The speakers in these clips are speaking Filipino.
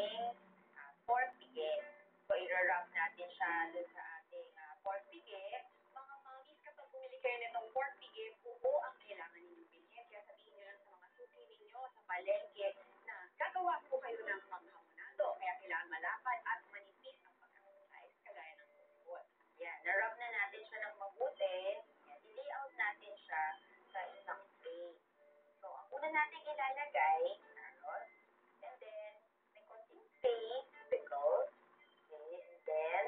ating pork pigi. So, i-wrap natin siya dun sa ating pork pigi. Mga mommies, kapag bumili kayo nitong pork pigi, buo ang kailangan ninyong bilhin. Kaya sabihin nyo lang sa mga suki ninyo sa palengke na gagawa po kayo ng panghamonado. Kaya kailangan malapad at manipis ang pagkakasize kagaya ng bukod. Yan, na-wrap na natin siya ng mabuti. Yan, i-layout natin siya sa isang plate. So, ang una natin ilalagay, carrots, and then, may konting steak, pickles, okay, and then,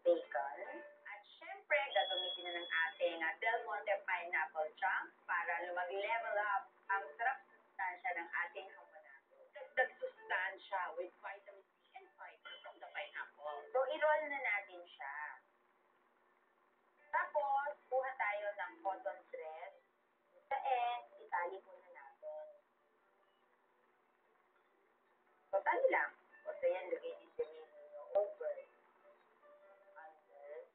bacon, at syempre, gagamitin na ng ating Del Monte pineapple chunks para mag-level up ang sarap sustansya ng ating hamonado. Dagdag sustansya with vitamin C and fiber from the pineapple. So, i-roll na natin siya. Tapos, kuha tayo ng cotton thread. Sa end, itali po na natin. So, tali lang. O, so yan, lagay din nyo over, under,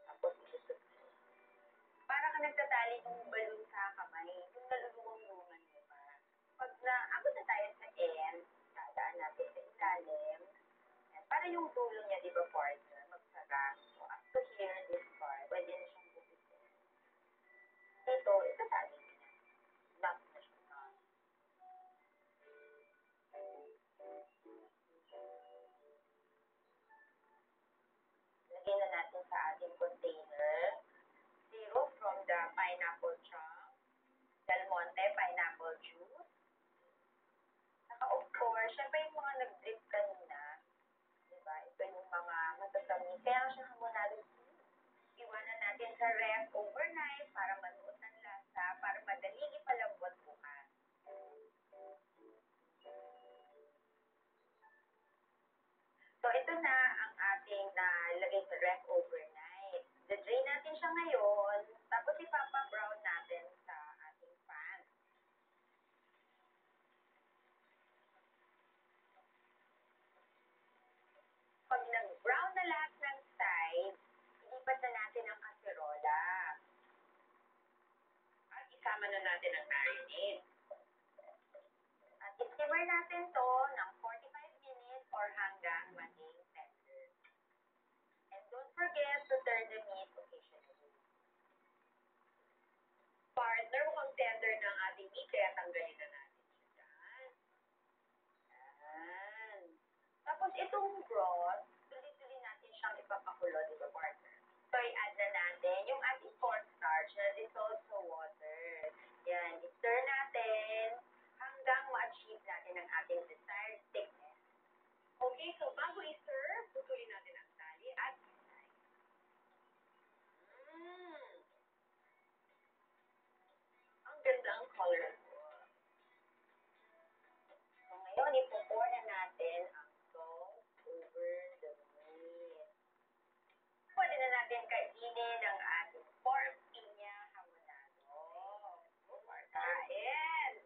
tapos isusot. Para ka nagtatali ng balon sa kamay, yung nalulungan-lungan mo pa. Pag naabot na tayo sa end, dadaan natin sa ilalim. And para yung dulo niya, di ba, partner, magsara. So, up to here, this part, pwede na siyang bukitin. Dito, itatali niya. Lock na siya. Lagyan na natin sa ating container. Syrup from the pineapple chunk, Del Monte pineapple juice. Saka of course, syempre yung mga nag-drip kanina, diba? Ito yung mga matatamis. Kaya nga siya hamonado. Iwanan natin sa ref overnight para manuot ng lasa, para madaling ipalambot bukas. So, ito na ang ating nalagay sa ref overnight. The-drain natin siya ngayon, tapos ipapa-brown natin sa ating pan. Pag nag-brown na lahat ng side, ilipat na natin ang kaserola. At isama na natin ang marinade. At i-simmer natin to ng 45 minutes or hanggang maging tender. And don't forget to turn the meat occasionally. Partner, mukhang tender ng ating meat, kaya tanggalin na natin siya dyan. Yan. Tapos itong broth, tuloy-tuloy natin siyang ipapakulo, di ba, partner? So, i-add na natin yung ating cornstarch na dissolved sa water. Yan, i-stir natin hanggang ma-achieve natin ang ating desired thickness. Okay, so bago i-serve, putulin natin ang tali at isay. Ang ganda ang color ko. So ngayon, ipo-pour na natin ang salt over the meat. Pwede na natin kainin ang ating pork pinya hamonado. Kain!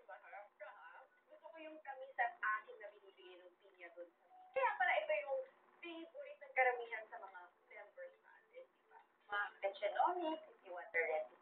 Masarap ka, ha? Gusto ko yung tamis at asin na binibigay ng pinya doon sa meat. Kaya pala ito yung favorite ng karamihan sa mga members natin, di ba? Mga Kachenomics, if you want the recipe,